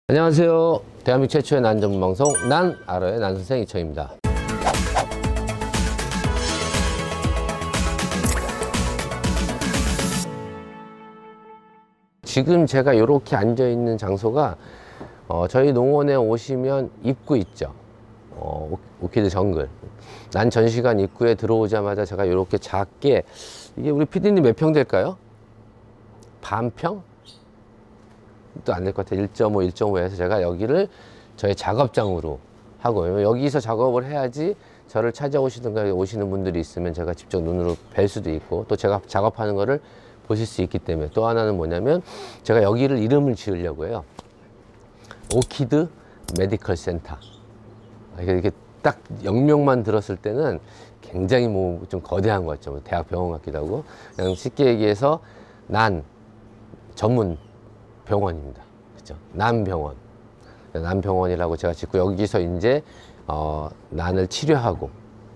안녕하세요. 대한민국 최초의 난 전문 방송 난 알아요. 난 선생 이청입니다. 지금 제가 이렇게 앉아 있는 장소가 저희 농원에 오시면 입구 있죠. 오키드 정글. 난 전시관 입구에 들어오자마자 제가 이렇게 작게, 이게 우리 PD님 몇 평 될까요? 반평? 또 안 될 것 같아요. 1.5, 1.5 해서 제가 여기를 저의 작업장으로 하고, 여기서 작업을 해야지 저를 찾아오시든가 오시는 분들이 있으면 제가 직접 눈으로 뵐 수도 있고, 또 제가 작업하는 거를 보실 수 있기 때문에, 또 하나는 뭐냐면 제가 여기를 이름을 지으려고 해요. 오키드 메디컬 센터. 이렇게 딱 영명만 들었을 때는 굉장히 뭐 좀 거대한 것 같죠. 대학 병원 같기도 하고. 그냥 쉽게 얘기해서 난 전문 병원입니다. 그죠? 난병원. 난병원이라고 제가 짓고, 여기서 이제 난을 치료하고,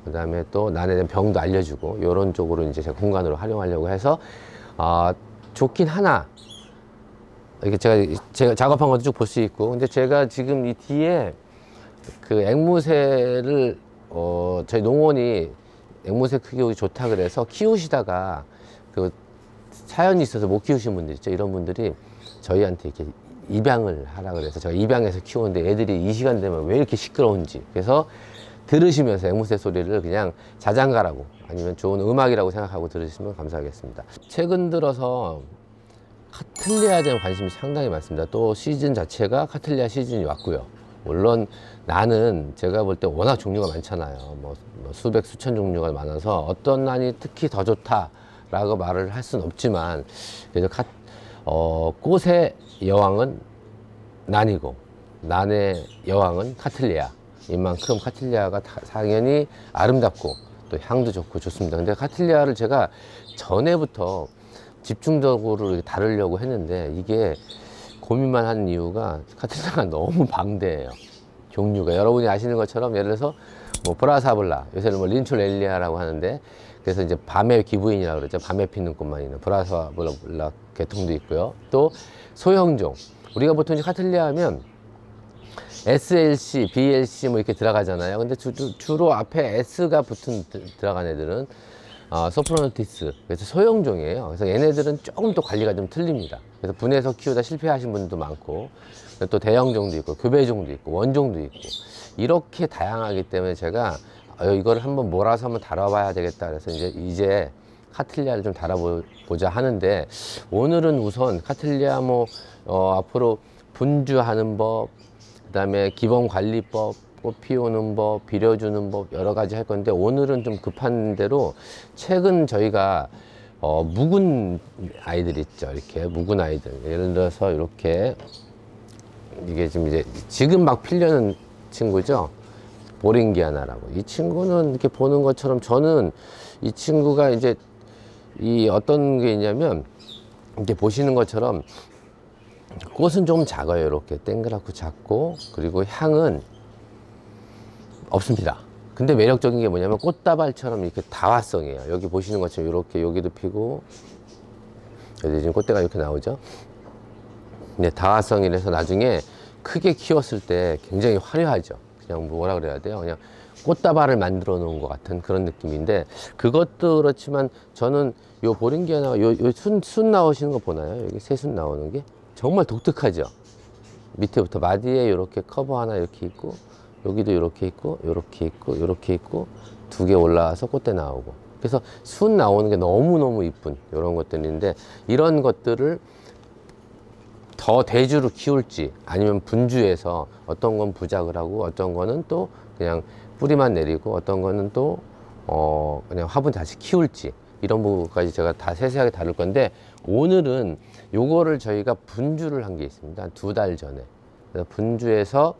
그 다음에 또 난에 대한 병도 알려주고, 이런 쪽으로 이제 제가 공간으로 활용하려고 해서 좋긴 하나, 이렇게 제가 작업한 것도 쭉 볼 수 있고. 근데 제가 지금 이 뒤에 그 앵무새를 저희 농원이 앵무새 크기 좋다 그래서 키우시다가 그 사연이 있어서 못 키우신 분들 있죠. 이런 분들이 저희한테 이렇게 입양을 하라 그래서 제가 입양해서 키우는데, 애들이 이 시간 되면 왜 이렇게 시끄러운지, 그래서 들으시면서 앵무새 소리를 그냥 자장가라고, 아니면 좋은 음악이라고 생각하고 들으시면 감사하겠습니다. 최근 들어서 카틀리아에 대한 관심이 상당히 많습니다. 또 시즌 자체가 카틀리아 시즌이 왔고요. 물론 나는 제가 볼 때 워낙 종류가 많잖아요. 뭐 수백 수천 종류가 많아서 어떤 난이 특히 더 좋다라고 말을 할 수는 없지만, 그래서 꽃의 여왕은 난이고 난의 여왕은 카틀리아. 이만큼 카틀리아가 당연히 아름답고 또 향도 좋고 좋습니다. 근데 카틀리아를 제가 전에부터 집중적으로 다루려고 했는데, 이게 고민만 하는 이유가 카틀리아가 너무 방대해요. 종류가 여러분이 아시는 것처럼, 예를 들어서 뭐 브라사블라, 요새는 뭐 린초렐리아라고 하는데, 그래서 이제 밤의 기부인이라고 그러죠. 밤에 피는 꽃만 있는 브라사블라 계통도 있고요. 또 소형종, 우리가 보통 이제 카틀리아 하면 SLC, BLC 뭐 이렇게 들어가잖아요. 근데 주로 앞에 S가 들어간 애들은 소프로노티스, 그래서 소형종이에요. 그래서 얘네들은 조금 또 관리가 좀 틀립니다. 그래서 분해서 키우다 실패하신 분도 많고, 또 대형종도 있고 교배종도 있고 원종도 있고, 이렇게 다양하기 때문에 제가 이걸 한번 몰아서 한번 다뤄봐야 되겠다 그래서 이제 카틀리아를 좀 다뤄보자 하는데, 오늘은 우선 카틀리아 앞으로 분주하는 법, 그 다음에 기본관리법, 꽃 피우는 법, 비료주는 법, 여러 가지 할 건데, 오늘은 좀 급한 대로 최근 저희가 묵은 아이들 있죠. 이렇게 묵은 아이들, 예를 들어서 이렇게, 이게 지금 막 피려는 친구죠. 보링기아나라고. 이 친구는 이렇게 보는 것처럼, 저는 이 친구가 이제 어떤 게 있냐면, 이렇게 보시는 것처럼 꽃은 좀 작아요. 이렇게 땡그랗고 작고, 그리고 향은 없습니다. 근데 매력적인 게 뭐냐면 꽃다발처럼 이렇게 다화성이에요. 여기 보시는 것처럼 이렇게 여기도 피고, 여기 지금 꽃대가 이렇게 나오죠. 근데 다화성이라서 나중에 크게 키웠을 때 굉장히 화려하죠. 그냥 뭐라 그래야 돼요? 그냥 꽃다발을 만들어 놓은 것 같은 그런 느낌인데, 그것도 그렇지만 저는 요 보링기아나 순 나오시는 거 보나요? 여기 새순 나오는 게 정말 독특하죠. 밑에부터 마디에 이렇게 커버 하나 이렇게 있고, 여기도 이렇게 있고, 이렇게 있고, 이렇게 있고, 두 개 올라와서 꽃대 나오고, 그래서 순 나오는 게 너무너무 이쁜 이런 것들인데, 이런 것들을 더 대주로 키울지, 아니면 분주해서 어떤 건 부작을 하고, 어떤 거는 또 그냥 뿌리만 내리고, 어떤 거는 또 그냥 화분 다시 키울지, 이런 부분까지 제가 다 세세하게 다룰 건데, 오늘은 요거를 저희가 분주를 한 게 있습니다. 한 2달 전에. 그래서 분주해서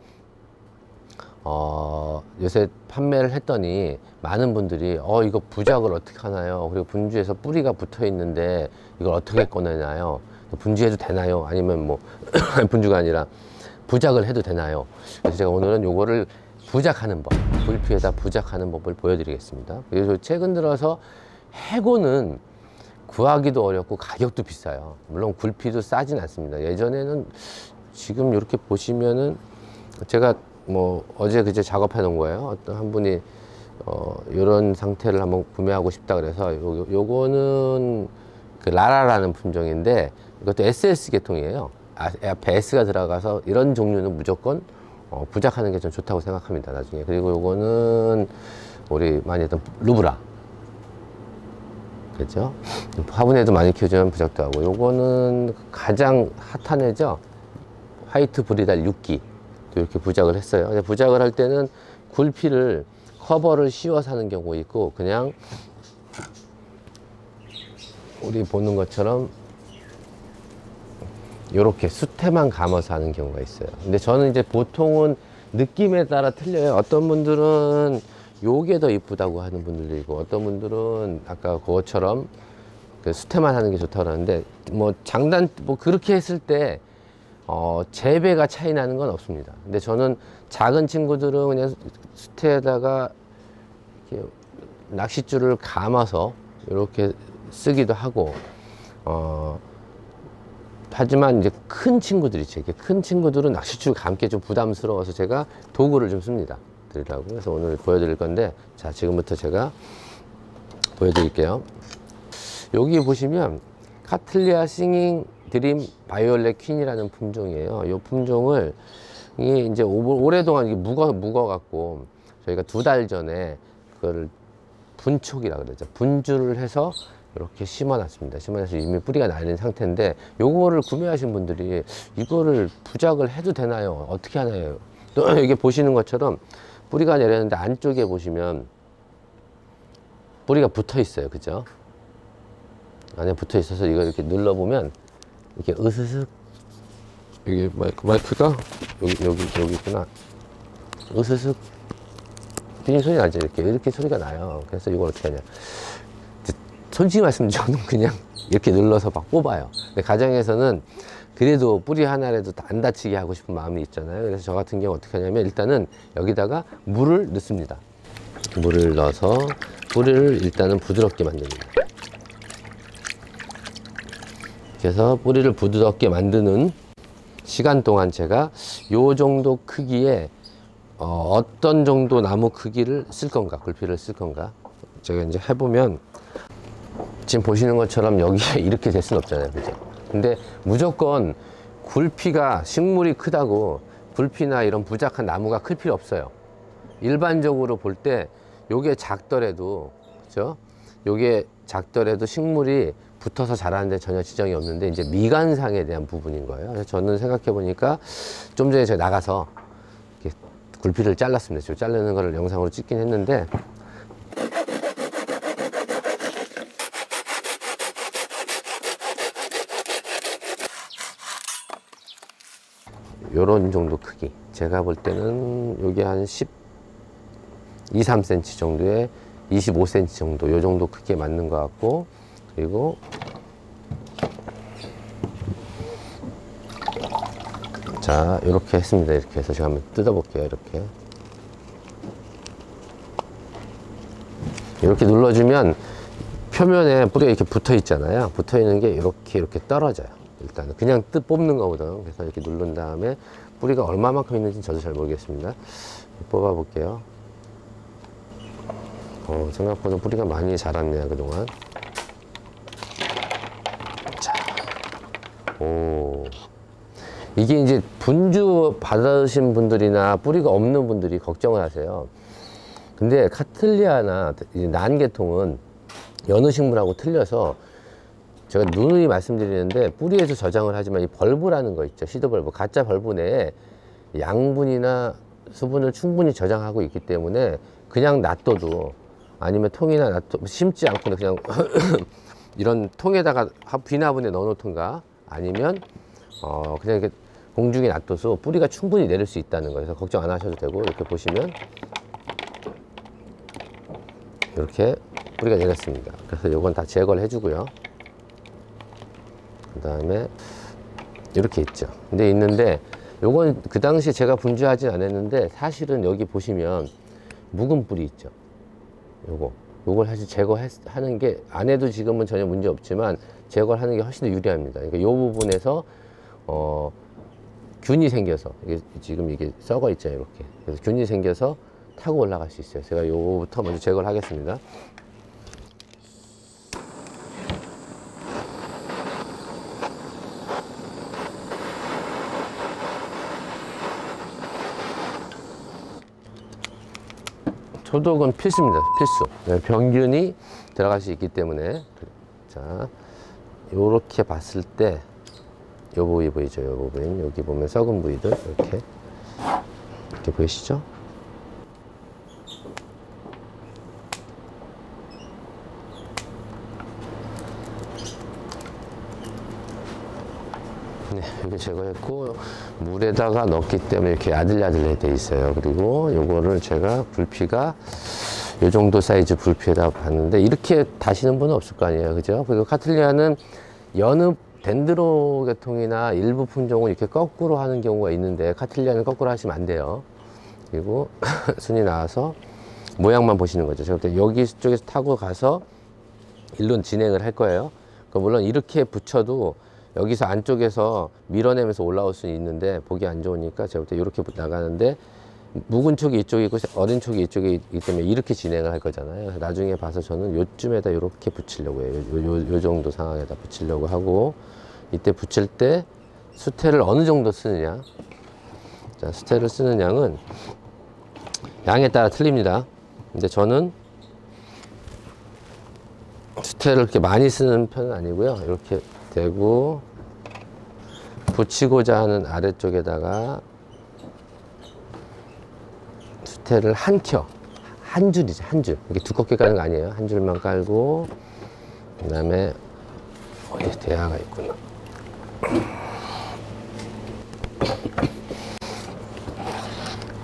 요새 판매를 했더니 많은 분들이 이거 부작을 어떻게 하나요? 그리고 분주해서 뿌리가 붙어 있는데 이걸 어떻게 꺼내나요? 분주해도 되나요? 아니면 뭐 분주가 아니라 부작을 해도 되나요? 그래서 제가 오늘은 요거를 부작하는 법, 굴피에다 부작하는 법을 보여드리겠습니다. 그래서 최근 들어서 해고는 구하기도 어렵고 가격도 비싸요. 물론 굴피도 싸진 않습니다. 예전에는 지금 이렇게 보시면은 제가 뭐 어제 그제 작업해 놓은 거예요. 어떤 한 분이 요런 상태를 한번 구매하고 싶다 그래서 요거는 그 라라라는 품종인데 이것도 SS 계통이에요. 앞에 S가 들어가서 이런 종류는 무조건 부작하는 게 좀 좋다고 생각합니다, 나중에. 그리고 요거는 우리 많이 했던 루브라, 그죠? 화분에도 많이 키워주면 부작도 하고, 요거는 가장 핫한 애죠. 화이트 브리달 6기 이렇게 부작을 했어요. 부작을 할 때는 굴피를 커버를 씌워서 하는 경우 있고, 그냥 우리 보는 것처럼 이렇게 수태만 감아서 하는 경우가 있어요. 근데 저는 이제 보통은 느낌에 따라 틀려요. 어떤 분들은 요게 더 이쁘다고 하는 분들도 있고, 어떤 분들은 아까 그것처럼 그 수태만 하는 게 좋다고 하는데, 뭐 장단 뭐 그렇게 했을 때 재배가 차이 나는 건 없습니다. 근데 저는 작은 친구들은 그냥 수태에다가 이렇게 낚싯줄을 감아서 이렇게 쓰기도 하고, 하지만 이제 큰 친구들이 있죠. 이렇게 큰 친구들은 낚싯줄 감기 좀 부담스러워서 제가 도구를 좀 씁니다. 드리라고. 그래서 오늘 보여드릴 건데, 자, 지금부터 제가 보여드릴게요. 여기 보시면 카틀리아 싱잉 드림 바이올렛 퀸이라는 품종이에요. 이 품종을 이제 오랫동안 이게 묵어갖고 저희가 2달 전에 그거를 분촉이라 그러죠. 분주를 해서 이렇게 심어놨습니다. 심어놔서 이미 뿌리가 나 있는 상태인데, 요거를 구매하신 분들이 이거를 부작을 해도 되나요? 어떻게 하나요? 또 이게 보시는 것처럼 뿌리가 내렸는데 안쪽에 보시면 뿌리가 붙어 있어요. 그죠? 안에 붙어 있어서 이걸 이렇게 눌러보면 이렇게 으스슥, 이게 마이크가 여기 있구나. 으스슥 뛰는 소리 나죠. 이렇게 소리가 나요. 그래서 이걸 어떻게 하냐. 솔직히 말씀 저는 그냥 이렇게 눌러서 막 뽑아요. 근데 가정에서는 그래도 뿌리 하나라도 안 다치게 하고 싶은 마음이 있잖아요. 그래서 저 같은 경우 어떻게 하냐면, 일단은 여기다가 물을 넣습니다. 물을 넣어서 뿌리를 일단은 부드럽게 만듭니다. 그래서 뿌리를 부드럽게 만드는 시간 동안 제가 요 정도 크기의 어떤 정도 나무 크기를 쓸 건가, 굴피를 쓸 건가, 제가 이제 해보면 지금 보시는 것처럼 여기에 이렇게 될 수는 없잖아요. 그죠? 근데 무조건 굴피가 식물이 크다고 굴피나 이런 부작한 나무가 클 필요 없어요. 일반적으로 볼 때 요게 작더라도, 그죠? 요게 작더라도 식물이 붙어서 자라는데 전혀 지장이 없는데, 이제 미관상에 대한 부분인 거예요. 그래서 저는 생각해 보니까 좀 전에 제가 나가서 이렇게 굴피를 잘랐습니다. 지금 자르는 거를 영상으로 찍긴 했는데, 요런 정도 크기, 제가 볼 때는 여기 한 3cm 정도에 25cm 정도, 요 정도 크기에 맞는 것 같고, 그리고 자, 이렇게 했습니다. 이렇게 해서 제가 한번 뜯어 볼게요. 이렇게 눌러주면 표면에 뿌리가 이렇게 붙어 있잖아요. 붙어 있는 게 이렇게 떨어져요. 일단은 그냥 뽑는 거거든요. 그래서 이렇게 누른 다음에 뿌리가 얼마만큼 있는지 저도 잘 모르겠습니다. 뽑아 볼게요. 생각보다 뿌리가 많이 자랐네요, 그동안. 자, 이게 이제 분주 받으신 분들이나 뿌리가 없는 분들이 걱정을 하세요. 근데 카틀리아나 난계통은 여느 식물하고 틀려서, 제가 누누이 말씀드리는데, 뿌리에서 저장을 하지만 이 벌브라는 거 있죠. 시드벌브, 가짜 벌브 내에 양분이나 수분을 충분히 저장하고 있기 때문에 그냥 놔둬도, 아니면 통이나 심지 않고 그냥 이런 통에다가 비나분에 넣어 놓던가, 아니면 그냥 이렇게 공중에 놔둬서 뿌리가 충분히 내릴 수 있다는 거예요. 그래서 걱정 안 하셔도 되고, 이렇게 보시면 이렇게 뿌리가 내렸습니다. 그래서 요건 다 제거를 해주고요. 그 다음에 이렇게 있죠. 근데 있는데 요건 그 당시에 제가 분주하진 않았는데, 사실은 여기 보시면 묵은 뿌리 있죠. 요걸 사실 제거하는 게, 안 해도 지금은 전혀 문제 없지만 제거를 하는 게 훨씬 더 유리합니다. 그러니까 요 부분에서 균이 생겨서 이게 지금 이게 썩어 있죠 이렇게. 그래서 균이 생겨서 타고 올라갈 수 있어요. 제가 요거부터 먼저 제거를 하겠습니다. 소독은 필수입니다. 필수. 병균이 들어갈 수 있기 때문에. 자, 요렇게 봤을 때 요 부위 보이죠? 요 부분. 여기 보면 썩은 부위들 이렇게 보이시죠? 네, 이렇게 제거했고 물에다가 넣기 때문에 이렇게 야들야들해 돼 있어요. 그리고 요거를 제가 불피가 요 정도 사이즈 불피에다 봤는데 이렇게 다시는 분은 없을 거 아니에요, 그죠? 그리고 카틀리아는 연읍 덴드로 계통이나 일부 품종은 이렇게 거꾸로 하는 경우가 있는데 카틀리아는 거꾸로 하시면 안 돼요. 그리고 순이 나와서 모양만 보시는 거죠. 제가 여기 쪽에서 타고 가서 일로 진행을 할 거예요. 물론 이렇게 붙여도 여기서 안쪽에서 밀어내면서 올라올 수 있는데 보기 안 좋으니까 제가 볼 때 이렇게 나가는데 묵은 촉이 이쪽에 있고 어린 촉이 이쪽에 있기 때문에 이렇게 진행을 할 거잖아요. 나중에 봐서 저는 요쯤에다 이렇게 붙이려고 해요. 요 정도 상황에다 붙이려고 하고 이때 붙일 때 수태를 어느 정도 쓰느냐. 자, 수태를 쓰는 양은 양에 따라 틀립니다. 근데 저는 수태를 그렇게 많이 쓰는 편은 아니고요. 이렇게 대고 붙이고자 하는 아래쪽에다가 수태를 한 줄이죠. 한 줄. 이렇게 두껍게 까는 거 아니에요. 한 줄만 깔고 그 다음에 어디 대야가 있구나.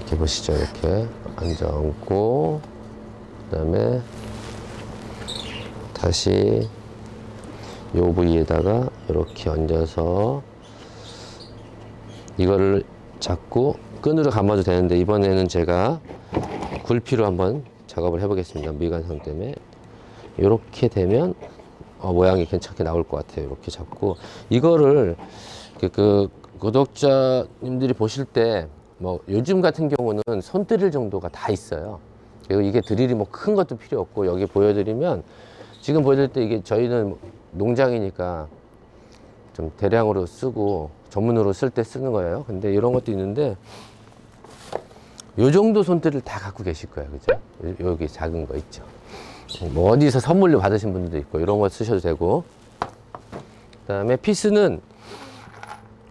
이렇게 보시죠. 이렇게 앉아 얹고 그 다음에 다시 요 부위에다가 이렇게 얹어서 이거를 잡고 끈으로 감아도 되는데 이번에는 제가 굴피로 한번 작업을 해 보겠습니다. 미간성 때문에 이렇게 되면 모양이 괜찮게 나올 것 같아요. 이렇게 잡고 이거를 그 구독자님들이 보실 때 뭐 요즘 같은 경우는 손 드릴 정도가 다 있어요. 그리고 이게 드릴이 뭐 큰 것도 필요 없고 여기 보여드리면 지금 보여드릴 때 이게 저희는 농장이니까 좀 대량으로 쓰고 전문으로 쓸 때 쓰는 거예요. 근데 이런 것도 있는데 요 정도 손들을 다 갖고 계실 거예요. 그죠? 여기 작은 거 있죠. 뭐 어디서 선물로 받으신 분들도 있고 이런 거 쓰셔도 되고 그 다음에 피스는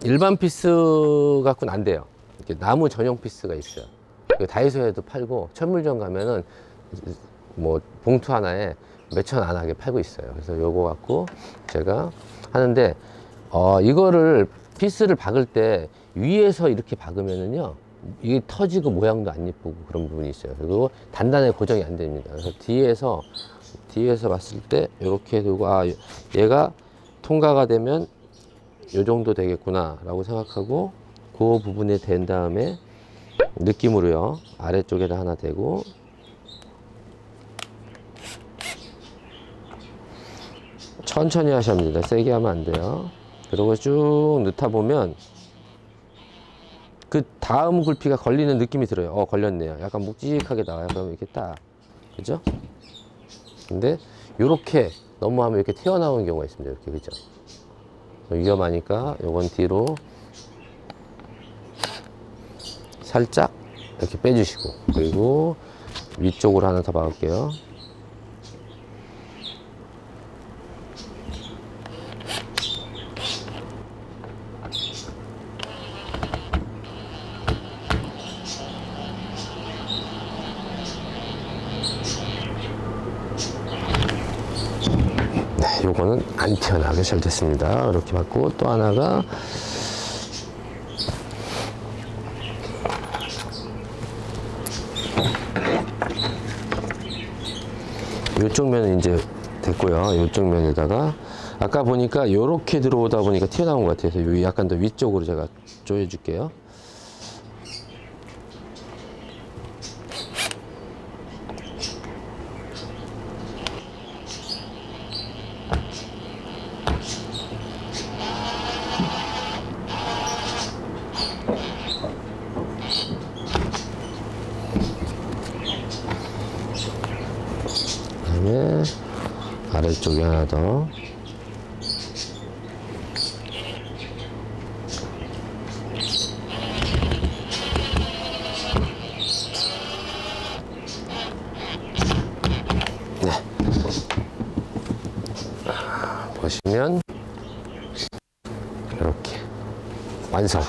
일반 피스 갖고는 안 돼요. 이렇게 나무 전용 피스가 있어요. 다이소에도 팔고 천물점 가면은 뭐 봉투 하나에 몇천 안 하게 팔고 있어요. 그래서 요거 갖고 제가 하는데 이거를 피스를 박을 때 위에서 이렇게 박으면은요 이게 터지고 모양도 안 예쁘고 그런 부분이 있어요. 그리고 단단하게 고정이 안 됩니다. 그래서 뒤에서 봤을 때 이렇게 두고 얘가 통과가 되면 요 정도 되겠구나 라고 생각하고 그 부분에 댄 다음에 느낌으로요 아래쪽에다 하나 대고 천천히 하셔야 합니다. 세게 하면 안 돼요. 그리고 쭉 넣다 보면 그 다음 굴피가 걸리는 느낌이 들어요. 걸렸네요. 약간 묵직하게 나와요. 그럼 이렇게 딱, 그죠? 근데 요렇게 너무하면 이렇게 튀어나오는 경우가 있습니다. 이렇게, 그죠? 위험하니까 요건 뒤로 살짝 이렇게 빼주시고 그리고 위쪽으로 하나 더 박을게요. 요거는 안 튀어나오게 잘 됐습니다. 이렇게 받고 또 하나가 요쪽 면은 이제 됐고요. 요쪽 면에다가 아까 보니까 요렇게 들어오다 보니까 튀어나온 것 같아서 요 약간 더 위쪽으로 제가 조여 줄게요. 이쪽에 하나 더. 네. 보시면 이렇게 완성.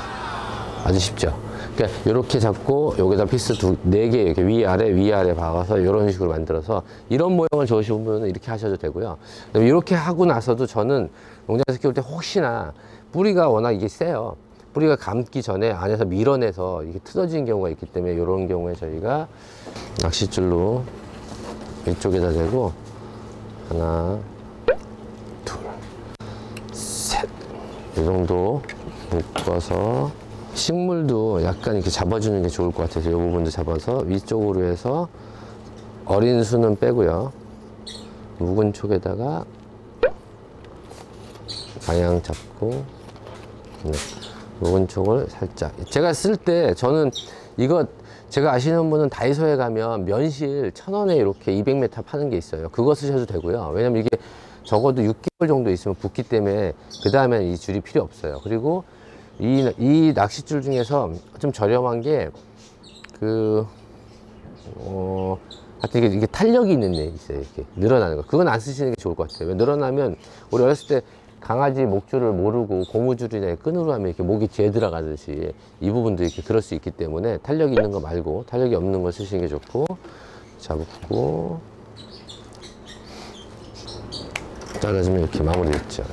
아주 쉽죠. 그러니까 이렇게 잡고 여기다 피스 네 개 이렇게 위아래 박아서 이런 식으로 만들어서 이런 모양을 좋으시는 분은 이렇게 하셔도 되고요. 이렇게 하고 나서도 저는 농장에서 키울 때 혹시나 뿌리가 워낙 이게 세요. 뿌리가 감기 전에 안에서 밀어내서 이게 틀어지는 경우가 있기 때문에 이런 경우에 저희가 낚싯줄로 이쪽에다 대고 하나, 둘, 셋 이 정도 묶어서 식물도 약간 이렇게 잡아주는 게 좋을 것 같아서 이 부분도 잡아서 위쪽으로 해서 어린 수는 빼고요. 묵은 촉에다가 방향 잡고 네. 묵은 촉을 살짝 제가 쓸 때 저는 이거 제가 아시는 분은 다이소에 가면 면실 1,000원에 이렇게 200m 파는 게 있어요. 그거 쓰셔도 되고요. 왜냐면 이게 적어도 6개월 정도 있으면 붓기 때문에 그 다음엔 이 줄이 필요 없어요. 그리고 이 낚싯줄 중에서 좀 저렴한 게 하여튼 이게 탄력이 있는 애 있어요. 이렇게 늘어나는 거. 그건 안 쓰시는 게 좋을 것 같아요. 늘어나면 우리 어렸을 때 강아지 목줄을 모르고 고무줄이나 끈으로 하면 이렇게 목이 뒤에 들어가듯이 이 부분도 이렇게 그럴 수 있기 때문에 탄력이 있는 거 말고 탄력이 없는 걸 쓰시는 게 좋고 잡고 잘라주면 이렇게 마무리 됐죠.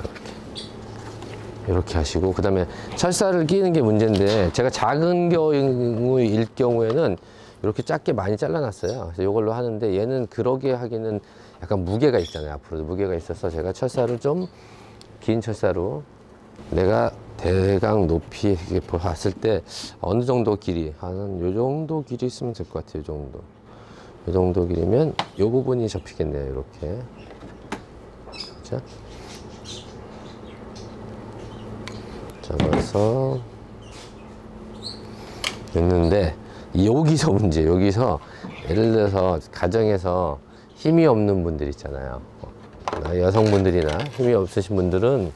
이렇게 하시고 그 다음에 철사를 끼는 게 문제인데 제가 작은 경우일 경우에는 이렇게 작게 많이 잘라놨어요. 그래서 이걸로 하는데 얘는 그러게 하기는 약간 무게가 있잖아요. 앞으로도 무게가 있어서 제가 철사를 좀 긴 철사로 내가 대강 높이 봤을 때 어느 정도 길이 한 요 정도 길이 있으면 될 것 같아요. 요 정도 길이면 요 부분이 접히겠네요. 이렇게 자. 잡아서 됐는데 여기서 문제 여기서 예를 들어서 가정에서 힘이 없는 분들 있잖아요. 여성분들이나 힘이 없으신 분들은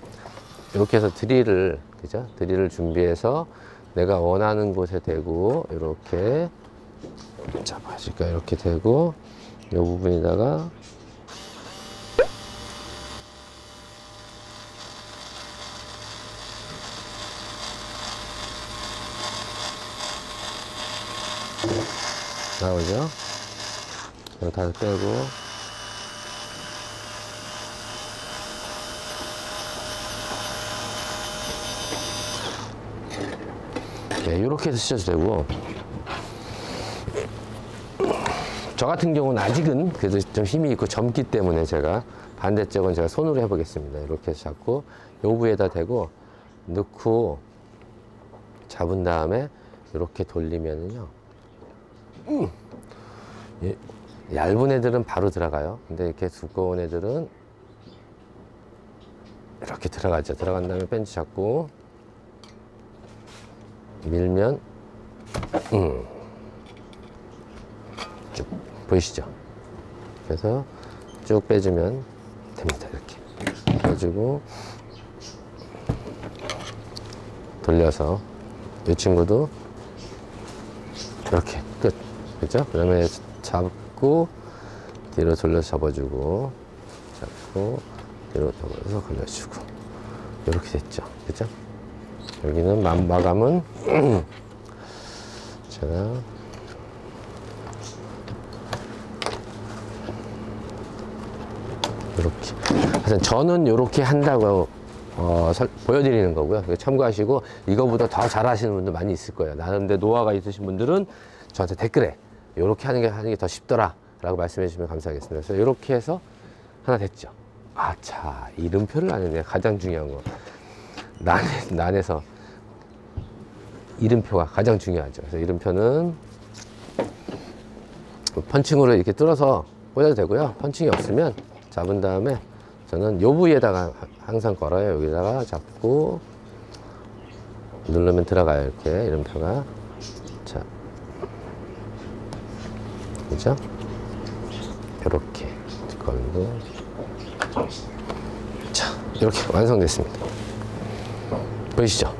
이렇게 해서 드릴을 그죠? 드릴을 준비해서 내가 원하는 곳에 대고 이렇게 잡아줄까 이렇게 대고 이 부분에다가 나오죠? 이거 다 빼고 네, 이렇게 해서 쓰셔도 되고 저 같은 경우는 아직은 그래도 좀 힘이 있고 젊기 때문에 제가 반대쪽은 제가 손으로 해보겠습니다. 이렇게 해서 잡고 요 부에다 대고 넣고 잡은 다음에 이렇게 돌리면은요 얇은 애들은 바로 들어가요. 근데 이렇게 두꺼운 애들은 이렇게 들어가죠. 들어간 다음에 벤치 잡고 밀면 쭉 보이시죠? 그래서 쭉 빼주면 됩니다. 이렇게 빼주고 돌려서 이 친구도 이렇게 끝. 그죠? 그 다음에 잡고 뒤로 돌려서 잡아주고 잡고 뒤로 잡아서 걸려주고 이렇게 됐죠. 그죠? 여기는 마감은 제가 이렇게 하여튼 저는 이렇게 한다고 보여드리는 거고요. 참고하시고 이거보다 더 잘하시는 분들 많이 있을 거예요. 나름대로 노하우가 있으신 분들은 저한테 댓글에 이렇게 하는 게 더 쉽더라 라고 말씀해 주시면 감사하겠습니다. 그래서 이렇게 해서 하나 됐죠. 아차, 이름표를 안 했네. 가장 중요한 거. 난에서 이름표가 가장 중요하죠. 그래서 이름표는 펀칭으로 이렇게 뚫어서 꽂아도 되고요. 펀칭이 없으면 잡은 다음에 저는 요 부위에다가 항상 걸어요. 여기다가 잡고 누르면 들어가요. 이렇게 이름표가. 자, 그죠? 이렇게 걸고 자, 이렇게 완성됐습니다. 보이시죠?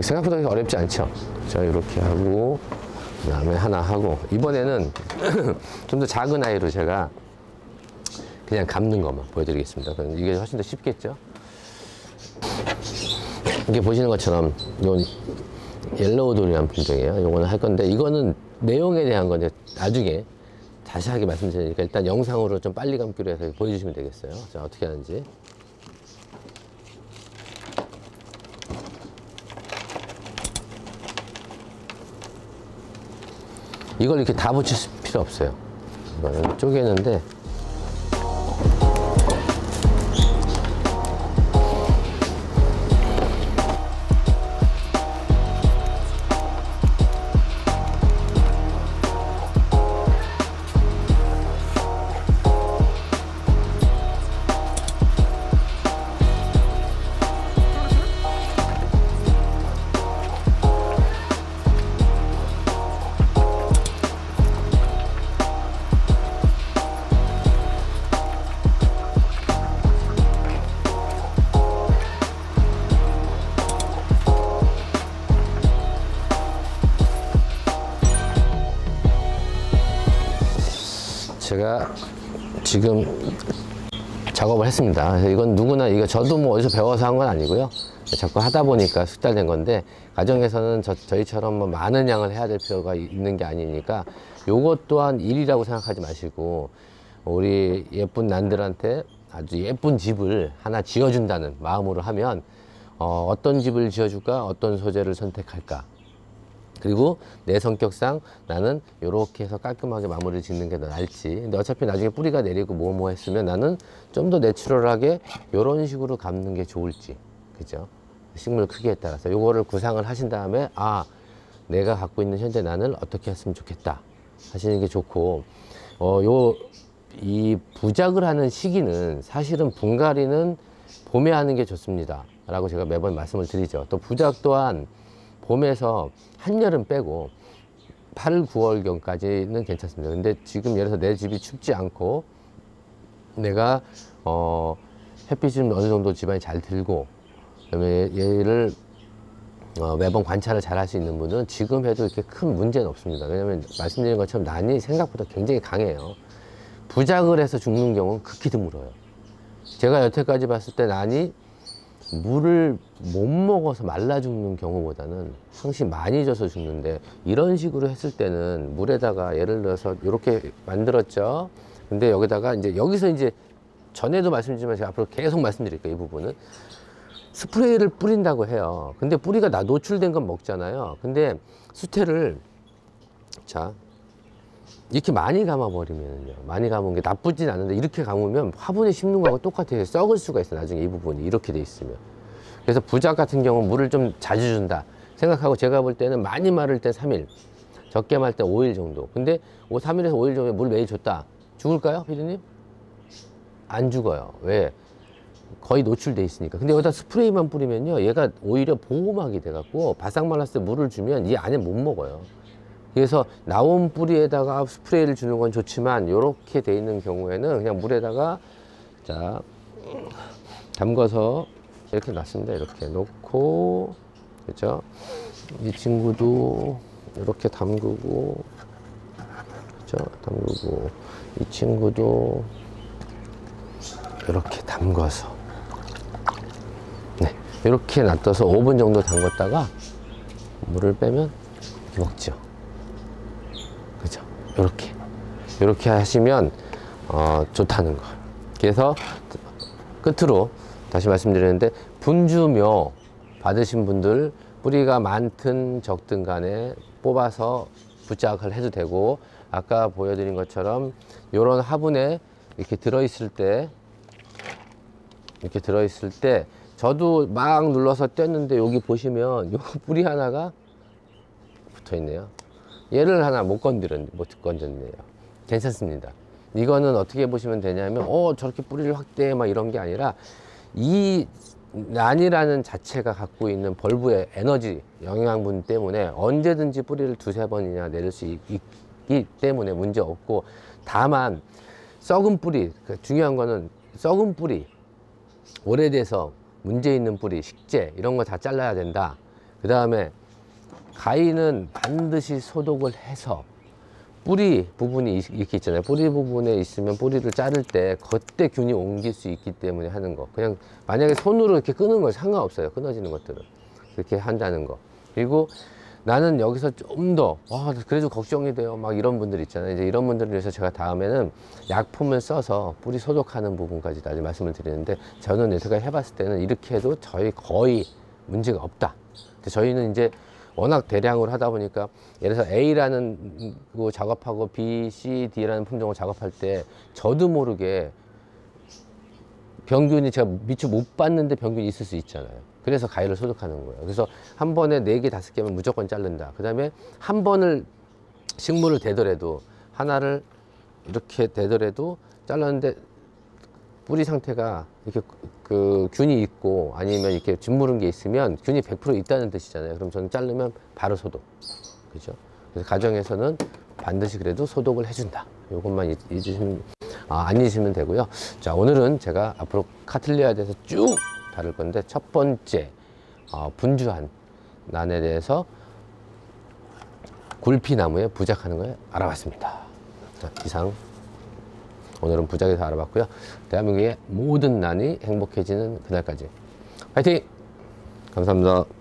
생각보다 그렇게 어렵지 않죠? 자, 이렇게 하고, 그 다음에 하나 하고, 이번에는 좀 더 작은 아이로 제가 그냥 감는 것만 보여드리겠습니다. 이게 훨씬 더 쉽겠죠? 이게 보시는 것처럼, 이건 옐로우 돌이라는 품종이에요. 이거는 할 건데, 이거는 내용에 대한 건 이제 나중에 자세하게 말씀드리니까 일단 영상으로 좀 빨리 감기로 해서 보여주시면 되겠어요. 자, 어떻게 하는지. 이걸 이렇게 다 붙일 필요 없어요. 이거는 쪼개는데, 제가 지금 작업을 했습니다. 그래서 이건 누구나, 이거 저도 뭐 어디서 배워서 한 건 아니고요. 자꾸 하다 보니까 숙달된 건데, 가정에서는 저희처럼 뭐 많은 양을 해야 될 필요가 있는 게 아니니까 요것 또한 일이라고 생각하지 마시고, 우리 예쁜 난들한테 아주 예쁜 집을 하나 지어준다는 마음으로 하면, 어떤 집을 지어줄까? 어떤 소재를 선택할까? 그리고 내 성격상 나는 이렇게 해서 깔끔하게 마무리를 짓는 게 더 나을지. 근데 어차피 나중에 뿌리가 내리고 뭐 했으면 나는 좀 더 내추럴하게 이런 식으로 감는 게 좋을지. 그죠? 식물 크기에 따라서 요거를 구상을 하신 다음에, 아, 내가 갖고 있는 현재 난을 어떻게 했으면 좋겠다 하시는 게 좋고, 이 부작을 하는 시기는 사실은 분갈이는 봄에 하는 게 좋습니다 라고 제가 매번 말씀을 드리죠. 또 부작 또한 봄에서 한여름 빼고 8, 9월경까지는 괜찮습니다. 근데 지금 예를 들어서 내 집이 춥지 않고 내가 햇빛이 좀 어느 정도 집안이 잘 들고, 그다음에 얘를 매번 관찰을 잘 할 수 있는 분은 지금 해도 이렇게 큰 문제는 없습니다. 왜냐면 말씀드린 것처럼 난이 생각보다 굉장히 강해요. 부작을 해서 죽는 경우는 극히 드물어요. 제가 여태까지 봤을 때 난이 물을 못 먹어서 말라 죽는 경우보다는 항상 많이 져서 죽는데, 이런 식으로 했을 때는 물에다가 예를 들어서 이렇게 만들었죠. 근데 여기다가 여기서 전에도 말씀드리지만 제가 앞으로 계속 말씀드릴 거예요. 이 부분은 스프레이를 뿌린다고 해요. 근데 뿌리가 노출된 건 먹잖아요. 근데 수태를 자 이렇게 많이 감아버리면요, 많이 감은 게 나쁘진 않은데 이렇게 감으면 화분에 심는 거하고 똑같아요. 썩을 수가 있어, 나중에 이 부분이 이렇게 돼 있으면. 그래서 부작 같은 경우는 물을 좀 자주 준다 생각하고, 제가 볼 때는 많이 마를 때 3일, 적게 마를 때 5일 정도. 근데 3일에서 5일 정도 물 매일 줬다, 죽을까요, 피디님? 안 죽어요. 왜? 거의 노출돼 있으니까. 근데 여기다 스프레이만 뿌리면요, 얘가 오히려 보호막이 돼갖고 바싹 말랐을 때 물을 주면 이 안에 못 먹어요. 그래서 나온 뿌리에다가 스프레이를 주는 건 좋지만, 이렇게 돼 있는 경우에는 그냥 물에다가 자 담가서 이렇게 놨습니다. 이렇게 놓고, 그죠? 이 친구도 이렇게 담그고, 그죠? 담그고, 이 친구도 이렇게 담가서, 네, 이렇게 놔둬서 5분 정도 담갔다가 물을 빼면 먹죠. 그죠? 이렇게 하시면 좋다는 거. 그래서 끝으로 다시 말씀드리는데, 분주묘 받으신 분들 뿌리가 많든 적든 간에 뽑아서 부작을 해도 되고, 아까 보여드린 것처럼 이런 화분에 이렇게 들어있을 때 저도 막 눌러서 뗐는데, 여기 보시면 요 뿌리 하나가 붙어 있네요. 얘를 하나 못 건졌네요. 괜찮습니다. 이거는 어떻게 보시면 되냐면, 저렇게 뿌리를 확대해 막 이런 게 아니라, 이 난이라는 자체가 갖고 있는 벌브의 에너지, 영양분 때문에 언제든지 뿌리를 2-3번이나 내릴 수 있기 때문에 문제 없고, 다만 썩은 뿌리, 중요한 거는 썩은 뿌리, 오래돼서 문제 있는 뿌리, 식재 이런 거 다 잘라야 된다. 그 다음에 가위는 반드시 소독을 해서 뿌리 부분이 이렇게 있잖아요. 뿌리 부분에 있으면 뿌리를 자를 때 그때 균이 옮길 수 있기 때문에 하는 거. 그냥 만약에 손으로 이렇게 끄는 거 상관없어요. 끊어지는 것들은 그렇게 한다는 거. 그리고 나는 여기서 좀 더, 와, 그래도 걱정이 돼요. 막 이런 분들 있잖아요. 이제 이런 분들을 위해서 제가 다음에는 약품을 써서 뿌리 소독하는 부분까지도 말씀을 드리는데, 저는 제가 해봤을 때는 이렇게 해도 저희 거의 문제가 없다. 근데 저희는 이제 워낙 대량으로 하다 보니까, 예를 들어서 A라는 거 작업하고 B, C, D라는 품종을 작업할 때 저도 모르게 병균이 제가 미처 못 봤는데 병균이 있을 수 있잖아요. 그래서 가위를 소독하는 거예요. 그래서 한 번에 4개, 5개면 무조건 자른다. 그 다음에 한 번을 식물을 대더라도, 하나를 이렇게 대더라도 잘랐는데 뿌리 상태가 이렇게 그 균이 있고 아니면 이렇게 짓무른 게 있으면 균이 100% 있다는 뜻이잖아요. 그럼 저는 자르면 바로 소독. 그죠? 그래서 가정에서는 반드시 그래도 소독을 해준다. 요것만 잊으시면, 안 잊으시면 되고요. 자, 오늘은 제가 앞으로 카틀리아에 대해서 쭉 다룰 건데, 첫 번째, 분주한 난에 대해서 굴피나무에 부작하는 걸 알아봤습니다. 자, 이상 오늘은 부작에 대해서 알아봤고요. 대한민국의 모든 난이 행복해지는 그날까지 화이팅! 감사합니다.